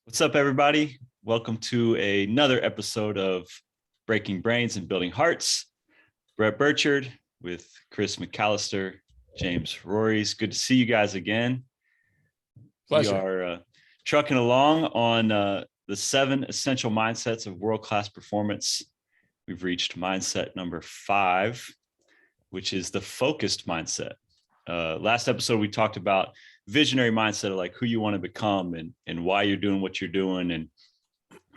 What's up, everybody? Welcome to another episode of Breaking Brains and Building Hearts. Brett Burchard with Chris McAllister, James Rories. Good to see you guys again. Pleasure. We are trucking along on the 7 essential mindsets of world-class performance. We've reached mindset number 5, which is the focused mindset. Last episode, we talked about visionary mindset of like who you want to become and why you're doing what you're doing and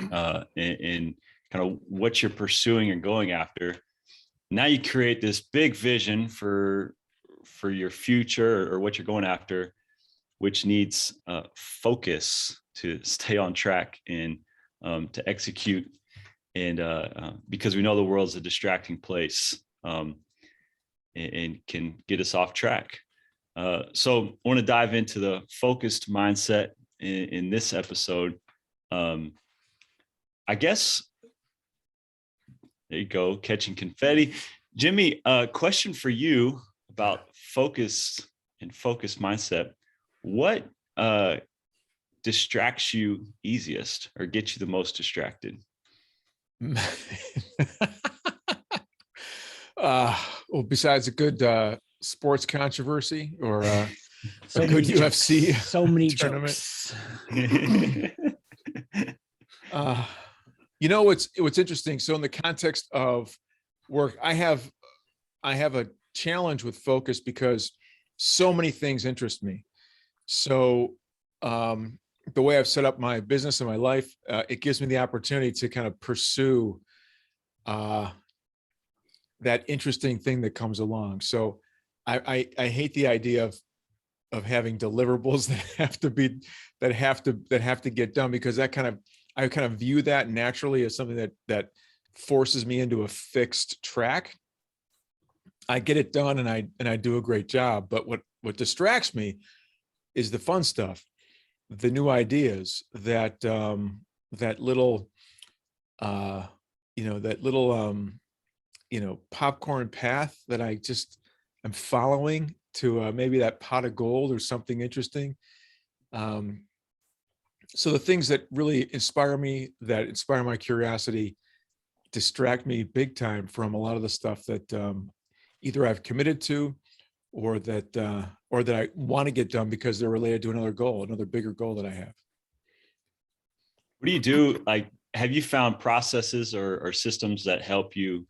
kind of what you're pursuing and going after. Now you create this big vision for your future or what you're going after, which needs focus to stay on track and to execute. And because we know the world's a distracting place and can get us off track. So I want to dive into the focused mindset in this episode. I guess, there you go, catching confetti. Jimmy, question for you about focus and focused mindset. What distracts you easiest or gets you the most distracted? Well, besides a good sports controversy or a good UFC so many tournament. jokes. What's interesting. So in the context of work, I have a challenge with focus because so many things interest me. So the way I've set up my business and my life, it gives me the opportunity to kind of pursue that interesting thing that comes along. So I hate the idea of having deliverables that have to get done, because I kind of view that naturally as something that forces me into a fixed track. I get it done and I do a great job, but what distracts me is the fun stuff, the new ideas, that little popcorn path that I'm following to maybe that pot of gold or something interesting. So the things that really inspire me, that inspire my curiosity, distract me big time from a lot of the stuff that either I've committed to or that I want to get done because they're related to another bigger goal that I have. What do you do? Like, have you found processes or systems that help you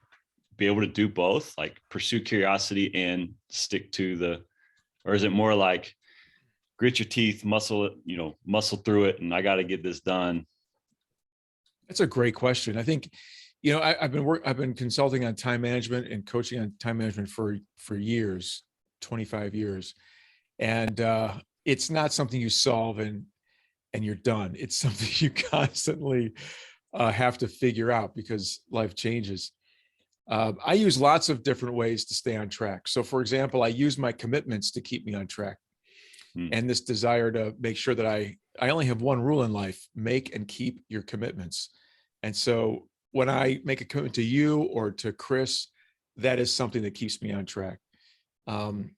be able to do both, like pursue curiosity and stick to or is it more like grit your teeth, muscle through it, and I got to get this done? That's a great question. I think, I've been consulting on time management and coaching on time management for years, 25 years. And it's not something you solve and you're done. It's something you constantly have to figure out because life changes. I use lots of different ways to stay on track. So for example, I use my commitments to keep me on track. And this desire to make sure that I only have one rule in life: make and keep your commitments. And so when I make a commitment to you or to Chris, that is something that keeps me on track. When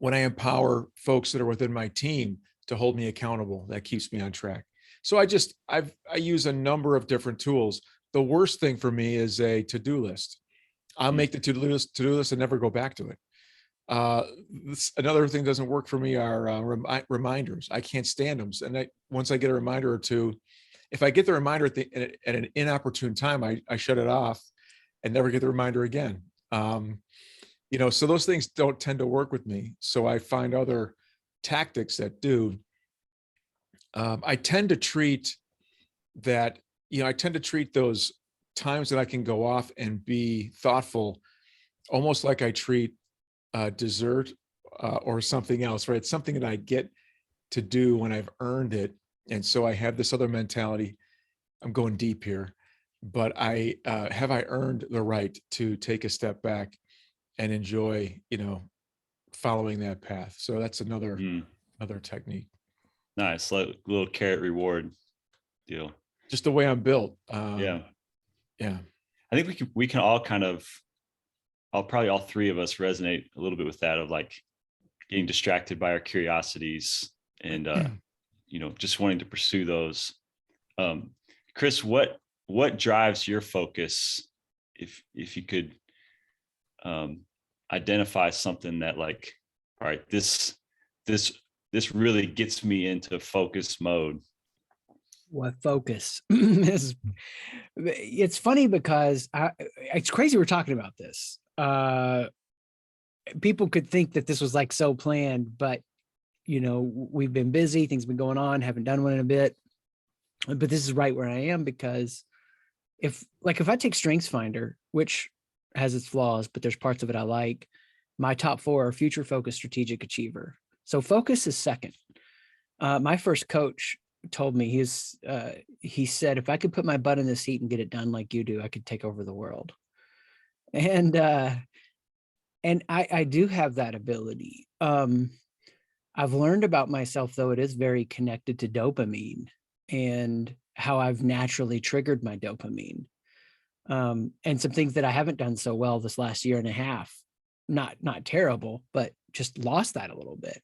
I empower folks that are within my team to hold me accountable, that keeps me on track. So I use a number of different tools. The worst thing for me is a to-do list. I'll make the to-do list and never go back to it. Another thing that doesn't work for me are reminders. I can't stand them. And once I get a reminder or two, if I get the reminder at an inopportune time, I shut it off and never get the reminder again. So those things don't tend to work with me. So I find other tactics that do. I tend to treat those times that I can go off and be thoughtful, almost like I treat dessert or something else, right? It's something that I get to do when I've earned it. And so I have this other mentality. I'm going deep here, but I earned the right to take a step back and enjoy, following that path. So that's another technique. Nice, like little carrot reward deal. Just the way I'm built. Yeah. I think we can all kind of, probably all three of us resonate a little bit with that, of like getting distracted by our curiosities and just wanting to pursue those. Chris, what drives your focus? If you could identify something that like, all right, this really gets me into focus mode. What focus is? It's funny because it's crazy we're talking about this. People could think that this was like so planned, but we've been busy, things have been going on, haven't done one in a bit. But this is right where I am, because if I take StrengthsFinder, which has its flaws, but there's parts of it I like, my top 4 are future focused, strategic, achiever. So focus is second. My first coach told me, he said, if I could put my butt in the seat and get it done like you do, I could take over the world. And I do have that ability. I've learned about myself, though, it is very connected to dopamine and how I've naturally triggered my dopamine. And some things that I haven't done so well this last year and a half, not terrible, but just lost that a little bit.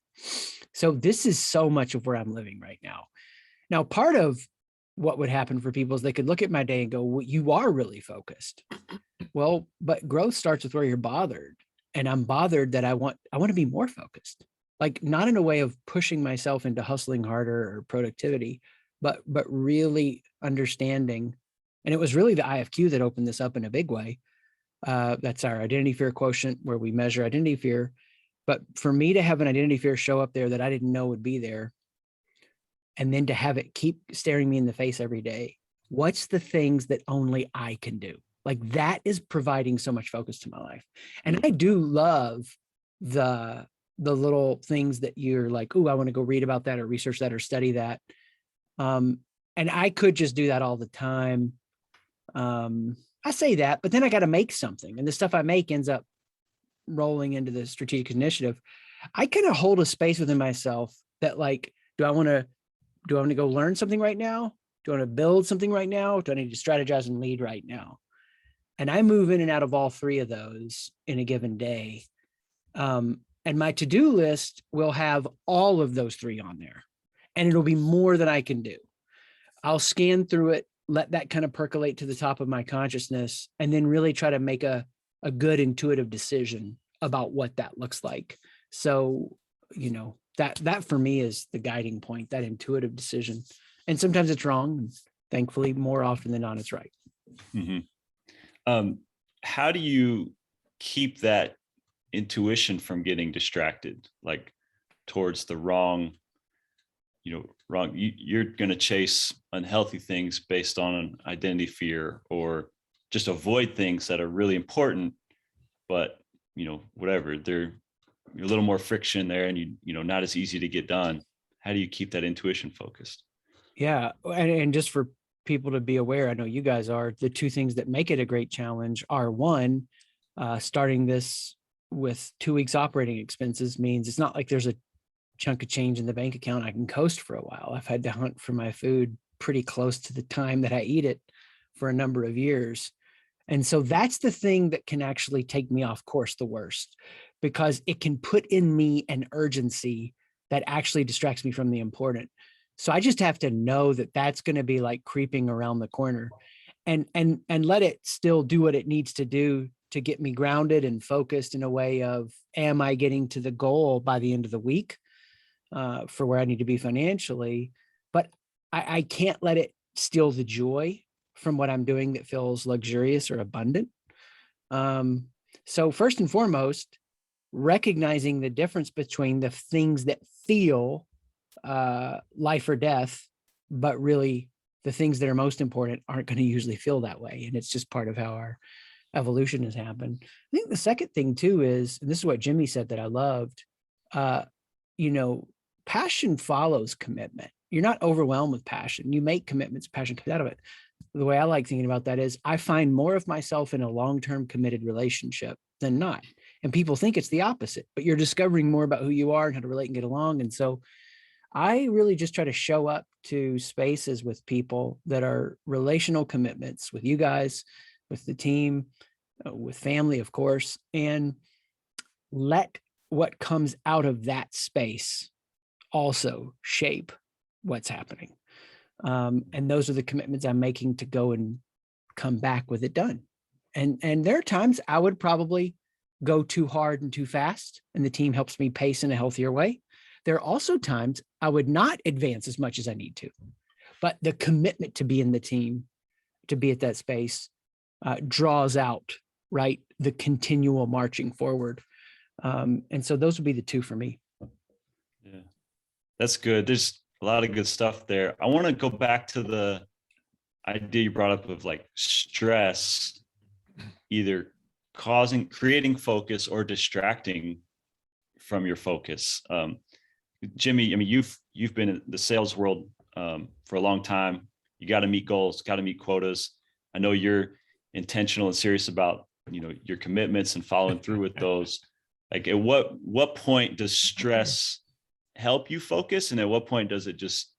So this is so much of where I'm living right now. Now, part of what would happen for people is they could look at my day and go, well, you are really focused. Well, but growth starts with where you're bothered. And I'm bothered that I want to be more focused, like not in a way of pushing myself into hustling harder or productivity, but really understanding. And it was really the IFQ that opened this up in a big way. That's our identity fear quotient, where we measure identity fear. But for me to have an identity fear show up there that I didn't know would be there, and then to have it keep staring me in the face every day, what's the things that only I can do? Like, that is providing so much focus to my life. And I do love the little things that you're like, oh, I want to go read about that or research that or study that. And I could just do that all the time. I say that, but then I got to make something, and the stuff I make ends up rolling into the strategic initiative. I kind of hold a space within myself that, like, do I want to go learn something right now? Do I want to build something right now? Do I need to strategize and lead right now? And I move in and out of all 3 of those in a given day. And my to-do list will have all of those 3 on there, and it'll be more than I can do. I'll scan through it, let that kind of percolate to the top of my consciousness, and then really try to make a good intuitive decision about what that looks like. So, that for me is the guiding point, that intuitive decision. And sometimes it's wrong. And thankfully, more often than not, it's right. Mm-hmm. How do you keep that intuition from getting distracted, like towards the wrong? You're going to chase unhealthy things based on an identity fear, or just avoid things that are really important, but whatever, you're a little more friction there, and not as easy to get done. How do you keep that intuition focused? Yeah. And just for people to be aware, I know you guys are, the 2 things that make it a great challenge are, one, starting this with 2 weeks operating expenses means it's not like there's a chunk of change in the bank account I can coast for a while. I've had to hunt for my food pretty close to the time that I eat it for a number of years. And so that's the thing that can actually take me off course the worst, because it can put in me an urgency that actually distracts me from the important. So I just have to know that that's going to be like creeping around the corner, and let it still do what it needs to do to get me grounded and focused in a way of, am I getting to the goal by the end of the week for where I need to be financially? But I can't let it steal the joy from what I'm doing that feels luxurious or abundant. So first and foremost, recognizing the difference between the things that feel life or death, but really the things that are most important aren't going to usually feel that way. And it's just part of how our evolution has happened. I think the second thing too is, and this is what Jimmy said that I loved, passion follows commitment. You're not overwhelmed with passion. You make commitments, passion comes out of it. The way I like thinking about that is, I find more of myself in a long-term committed relationship than not. And people think it's the opposite, but you're discovering more about who you are and how to relate and get along. And so I really just try to show up to spaces with people that are relational commitments, with you guys, with the team, with family, of course, and let what comes out of that space also shape what's happening. And those are the commitments I'm making to go and come back with it done. And there are times I would probably go too hard and too fast, and the team helps me pace in a healthier way. There are also times I would not advance as much as I need to, but the commitment to be in the team, to be at that space, draws out, right, the continual marching forward. And so those would be the two for me. Yeah, that's good. There's a lot of good stuff there. I want to go back to the idea you brought up of like stress, either creating focus or distracting from your focus. Jimmy, I mean, you've been in the sales world for a long time. You got to meet goals, got to meet quotas. I know you're intentional and serious about, your commitments and following through with those. Like, at what point does stress help you focus, and at what point does it just,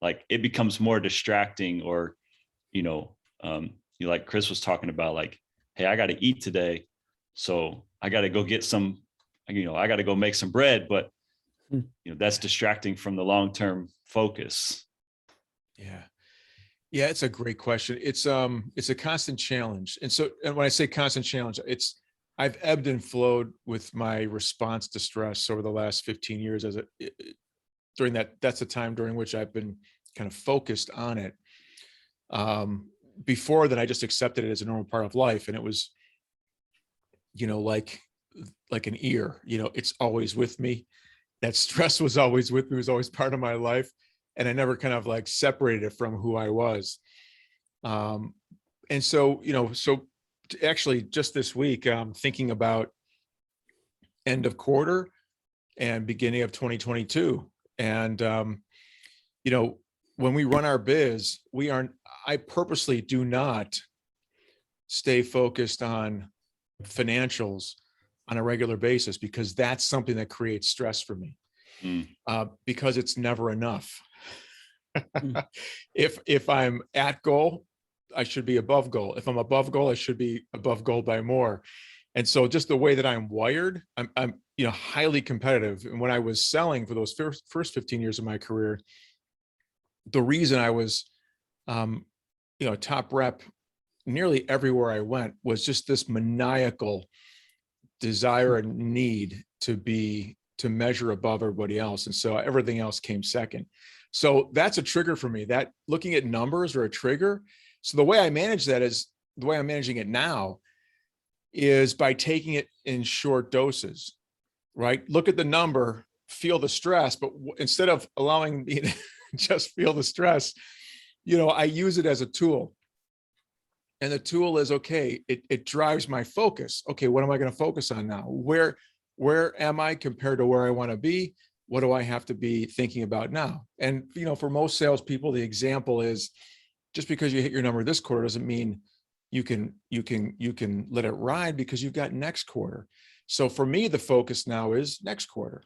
like, it becomes more distracting? Or, like Chris was talking about, like, hey, I got to eat today, so I got to go get some, I got to go make some bread, but that's distracting from the long-term focus. Yeah, it's a great question. It's a constant challenge. And when I say constant challenge, I've ebbed and flowed with my response to stress over the last 15 years. That's the time during which I've been kind of focused on it. Before that, I just accepted it as a normal part of life. And it was, like an ear, it's always with me. That stress was always with me, was always part of my life. And I never kind of like separated it from who I was. And so, actually just this week, thinking about end of quarter and beginning of 2022. And, when we run our biz, I purposely do not stay focused on financials on a regular basis, because that's something that creates stress for me. Because it's never enough. If I'm at goal, I should be above goal. If I'm above goal, I should be above goal by more. And so just the way that I'm wired, I'm highly competitive. And when I was selling for those first 15 years of my career, the reason I was top rep nearly everywhere I went was just this maniacal desire and need to measure above everybody else. And so everything else came second. So that's a trigger for me, that looking at numbers are a trigger. So the way I manage that is, the way I'm managing it now is by taking it in short doses, right? Look at the number, feel the stress, but instead of allowing me to just feel the stress, I use it as a tool. And the tool is, okay, it drives my focus. Okay, what am I going to focus on now? Where am I compared to where I want to be? What do I have to be thinking about now? And, for most salespeople, the example is, just because you hit your number this quarter doesn't mean you can let it ride, because you've got next quarter. So for me, the focus now is next quarter,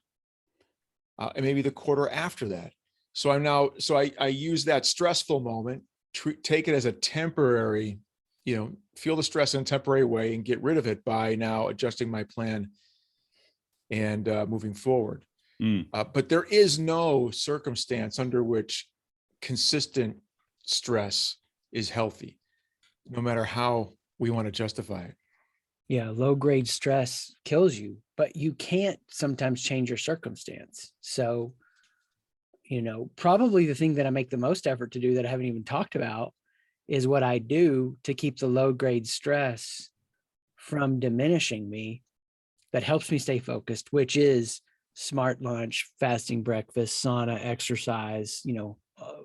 and maybe the quarter after that. So I use that stressful moment, take it as a temporary, feel the stress in a temporary way and get rid of it by now adjusting my plan and moving forward. But there is no circumstance under which consistent stress is healthy, no matter how we want to justify it. Yeah, low grade stress kills you, but you can't sometimes change your circumstance. So, probably the thing that I make the most effort to do that I haven't even talked about is what I do to keep the low grade stress from diminishing me, that helps me stay focused, which is smart lunch, fasting breakfast, sauna, exercise,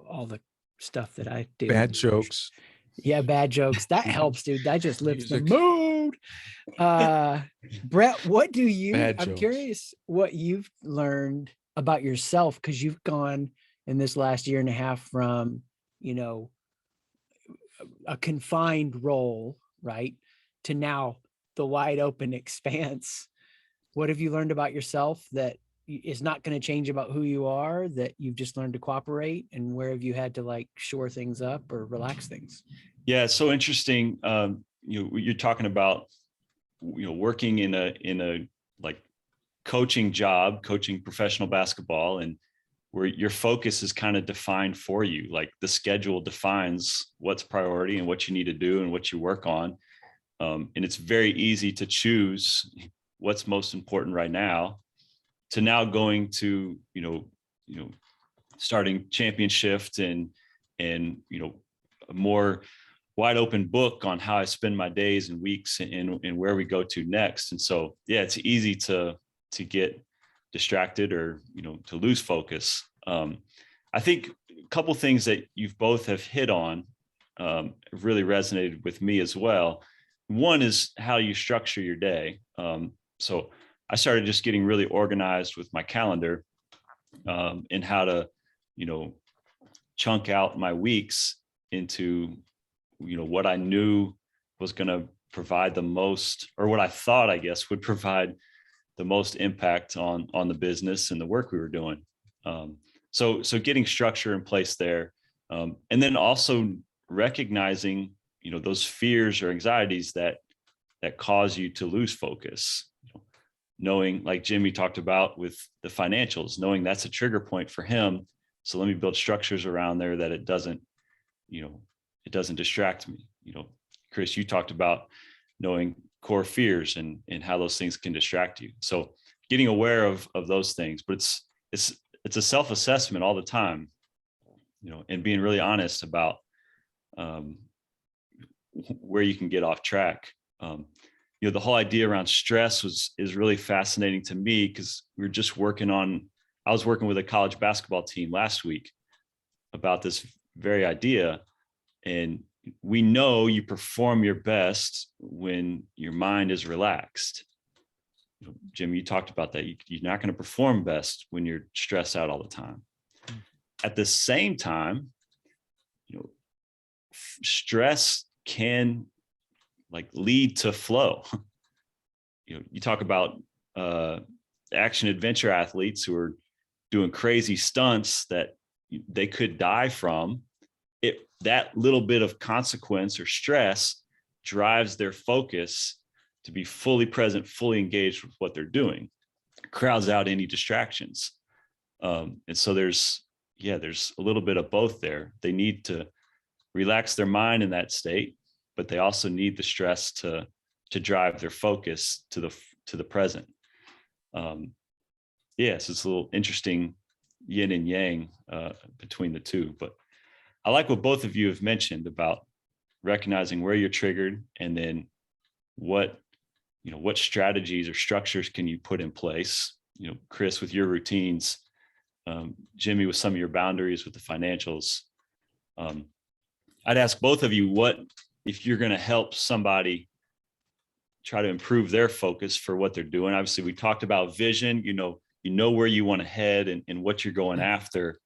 all the stuff that I do. Bad jokes. Yeah, bad jokes. That helps, dude. That just lifts Music. the mood. Brett, I'm curious what you've learned about yourself, because you've gone in this last year and a half from, a confined role, right, to now the wide open expanse. What have you learned about yourself that is not going to change about who you are, that you've just learned to cooperate? And where have you had to like shore things up or relax things? Yeah, it's so interesting. You're talking about, working in a like coaching job, coaching professional basketball, and where your focus is kind of defined for you. Like the schedule defines what's priority and what you need to do and what you work on. And it's very easy to choose what's most important right now, to now going to, starting champion shift and, a more wide open book on how I spend my days and weeks and where we go to next. And so, yeah, it's easy to get distracted or, to lose focus. I think a couple things that you've both have hit on really resonated with me as well. One is how you structure your day. So I started just getting really organized with my calendar and how to, chunk out my weeks into, what I knew was going to provide the most, or what I thought, I guess, would provide the most impact on the business and the work we were doing. So getting structure in place there. And then also recognizing, those fears or anxieties that cause you to lose focus. Knowing, like Jimmy talked about with the financials, knowing that's a trigger point for him. So let me build structures around there that it doesn't distract me. Chris, you talked about knowing core fears and how those things can distract you. So getting aware of those things, but it's a self-assessment all the time, and being really honest about where you can get off track. The whole idea around stress is really fascinating to me, because I was working with a college basketball team last week about this very idea. And we know you perform your best when your mind is relaxed. Jim, you talked about that. You're not going to perform best when you're stressed out all the time. At the same time, stress can lead to flow. You talk about action adventure athletes who are doing crazy stunts that they could die from. That little bit of consequence or stress drives their focus to be fully present, fully engaged with what they're doing, crowds out any distractions. And so there's a little bit of both there. They need to relax their mind in that state, but they also need the stress to drive their focus to the present. So it's a little interesting yin and yang between the two. But I like what both of you have mentioned about recognizing where you're triggered, and then what strategies or structures can you put in place. Chris, with your routines, Jimmy, with some of your boundaries with the financials. I'd ask both of you, what if you're going to help somebody try to improve their focus for what they're doing? Obviously, we talked about vision. You know where you want to head and what you're going after,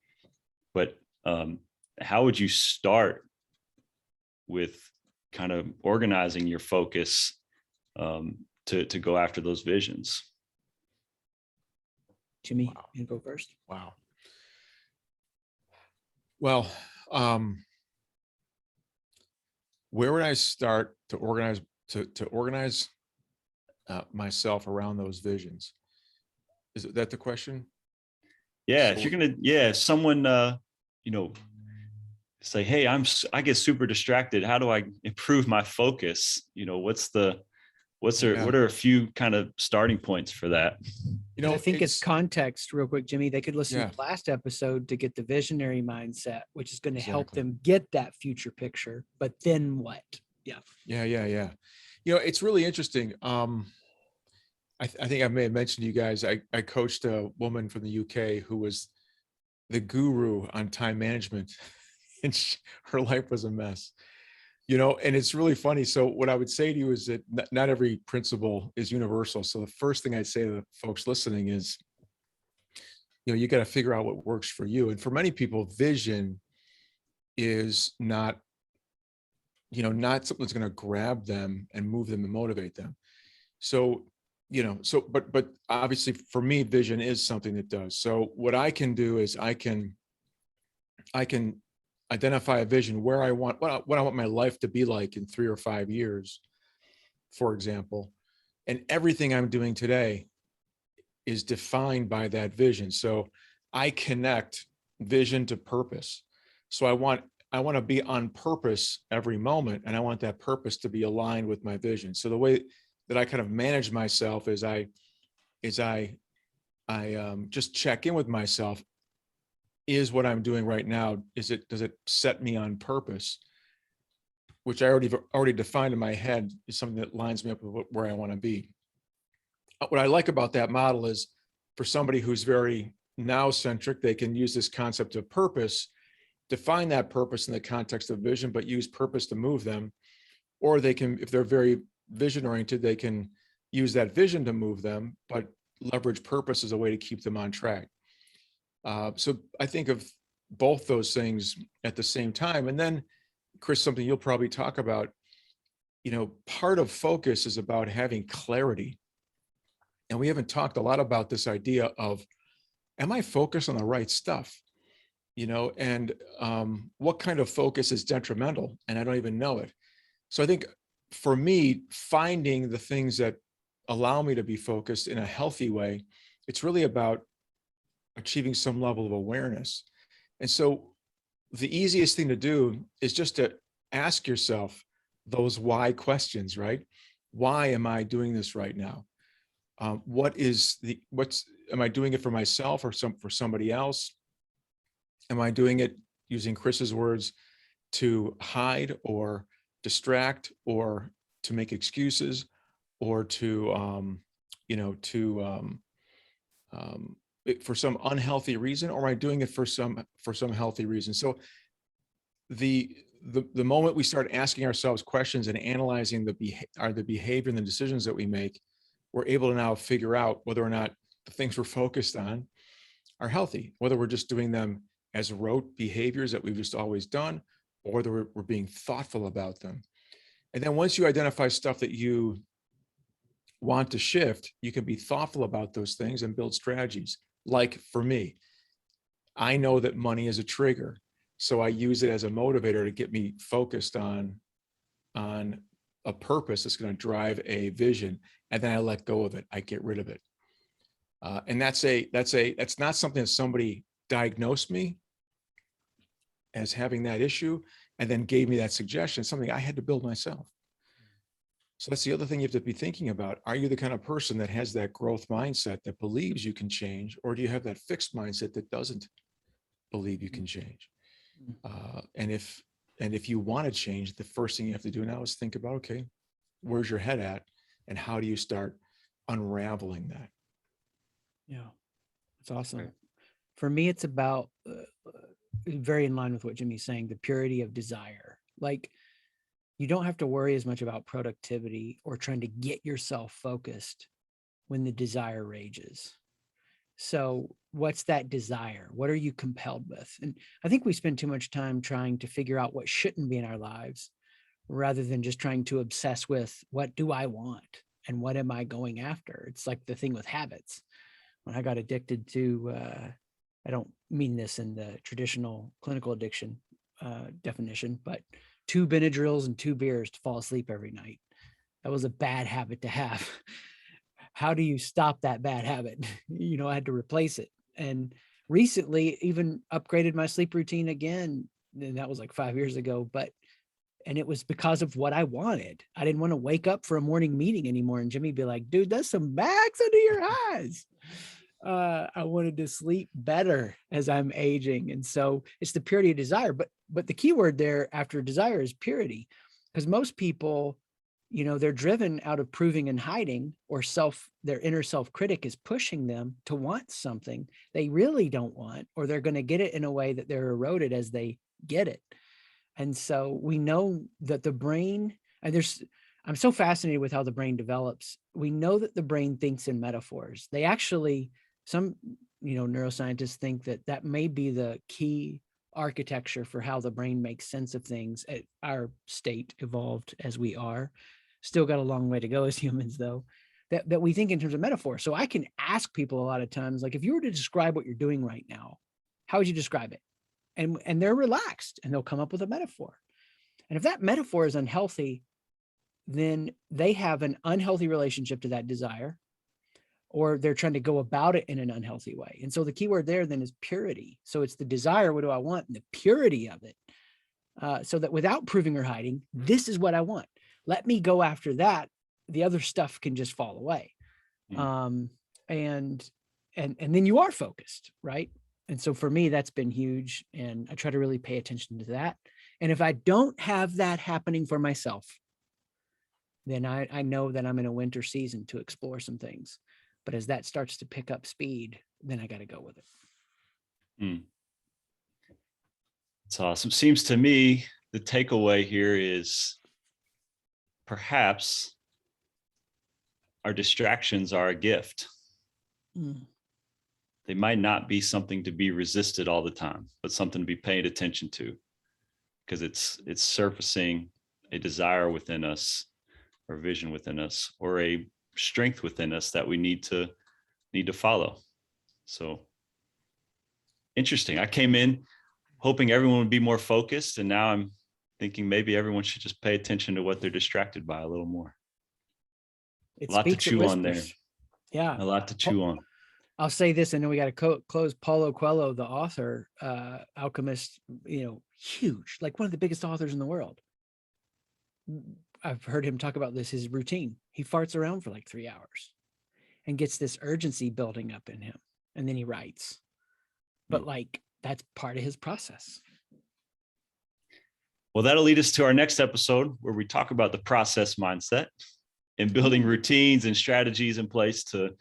but how would you start with kind of organizing your focus to go after those visions? Jimmy, you go first. Wow. Well, where would I start to organize myself around those visions? Is that the question? Yeah, if you're gonna, someone, say, hey, I get super distracted. How do I improve my focus? What are a few kind of starting points for that? I think it's context real quick, Jimmy. They could listen to the last episode to get the visionary mindset, which is going to help them get that future picture. But then what? Yeah. It's really interesting. I think I may have mentioned to you guys, I coached a woman from the UK who was the guru on time management, and her life was a mess, and it's really funny. So what I would say to you is that not every principle is universal. So the first thing I'd say to the folks listening is, you got to figure out what works for you. And for many people, vision is not something that's going to grab them and move them and motivate them. So, but obviously for me, vision is something that does. So what I can do is I can identify a vision where I want, what I want my life to be like in 3 or 5 years, for example, and everything I'm doing today is defined by that vision. So I connect vision to purpose. So I want to be on purpose every moment, and I want that purpose to be aligned with my vision. So the way that I kind of manage myself is I just check in with myself. Is what I'm doing right now, does it set me on purpose? Which I already defined in my head is something that lines me up with where I want to be. What I like about that model is, for somebody who's very now centric, they can use this concept of purpose, define that purpose in the context of vision, but use purpose to move them. Or they can, if they're very vision oriented, they can use that vision to move them, but leverage purpose as a way to keep them on track. So I think of both those things at the same time. And then, Chris, something you'll probably talk about, part of focus is about having clarity. And we haven't talked a lot about this idea of, am I focused on the right stuff? And what kind of focus is detrimental? And I don't even know it. So I think for me, finding the things that allow me to be focused in a healthy way, it's really about achieving some level of awareness. And so the easiest thing to do is just to ask yourself those why questions, right? Why am I doing this right now? Am I doing it for myself or for somebody else? Am I doing it, using Chris's words, to hide or distract or to make excuses or for some unhealthy reason, or am I doing it for some healthy reason? So the moment we start asking ourselves questions and analyzing the behavior and the decisions that we make, we're able to now figure out whether or not the things we're focused on are healthy, whether we're just doing them as rote behaviors that we've just always done, or whether we're being thoughtful about them. And then once you identify stuff that you want to shift, you can be thoughtful about those things and build strategies. Like for me, I know that money is a trigger, so I use it as a motivator to get me focused on a purpose that's going to drive a vision, and then I let go of it. I get rid of it, and that's not something that somebody diagnosed me as having that issue and then gave me that suggestion. It's something I had to build myself. So that's the other thing you have to be thinking about. Are you the kind of person that has that growth mindset that believes you can change, or do you have that fixed mindset that doesn't believe you can change? And if you want to change, the first thing you have to do now is think about, okay, where's your head at, and how do you start unraveling that? Yeah, that's awesome. Right. For me, it's about very in line with what Jimmy's saying, the purity of desire. Like, you don't have to worry as much about productivity or trying to get yourself focused when the desire rages. So what's that desire? What are you compelled with? And I think we spend too much time trying to figure out what shouldn't be in our lives, rather than just trying to obsess with, what do I want and what am I going after? It's like the thing with habits. When I got addicted to, I don't mean this in the traditional clinical addiction definition, but 2 Benadryls and 2 beers to fall asleep every night. That was a bad habit to have. How do you stop that bad habit? I had to replace it. And recently even upgraded my sleep routine again. And that was like 5 years ago, and it was because of what I wanted. I didn't want to wake up for a morning meeting anymore and Jimmy be like, dude, that's some bags under your eyes. I wanted to sleep better as I'm aging. And so it's the purity of desire, but the key word there after desire is purity, because most people, they're driven out of proving and hiding, or their inner self-critic is pushing them to want something they really don't want, or they're going to get it in a way that they're eroded as they get it. And so we know that the brain, and I'm so fascinated with how the brain develops. We know that the brain thinks in metaphors. They actually, some, neuroscientists think that may be the key architecture for how the brain makes sense of things at our state, evolved as we are. Still got a long way to go as humans, though, that we think in terms of metaphor. So I can ask people a lot of times, like, if you were to describe what you're doing right now, how would you describe it? And they're relaxed and they'll come up with a metaphor. And if that metaphor is unhealthy, then they have an unhealthy relationship to that desire. or they're trying to go about it in an unhealthy way. And so the key word there then is purity. So it's the desire, what do I want? And the purity of it. So that without proving or hiding, this is what I want. Let me go after that. The other stuff can just fall away. And then you are focused, right? And so for me, that's been huge. And I try to really pay attention to that. And if I don't have that happening for myself, then I know that I'm in a winter season to explore some things. But as that starts to pick up speed, then I got to go with it. It's awesome. Seems to me the takeaway here is perhaps our distractions are a gift. They might not be something to be resisted all the time, but something to be paid attention to, because it's surfacing a desire within us, or vision within us, or a strength within us that we need to follow. So interesting. I came in hoping everyone would be more focused, and now I'm thinking maybe everyone should just pay attention to what they're distracted by a little more. A lot to chew on there. Yeah, a lot to chew on. I'll say this, and then we got to close. Paulo Coelho, the author, alchemist, huge, like one of the biggest authors in the world. I've heard him talk about this, his routine. He farts around for like 3 hours and gets this urgency building up in him. And then he writes. But like, that's part of his process. Well, that'll lead us to our next episode, where we talk about the process mindset and building routines and strategies in place to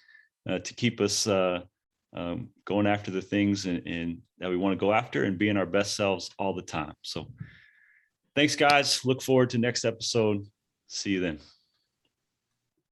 keep us going after the things and that we want to go after, and being our best selves all the time. So thanks, guys. Look forward to next episode. See you then.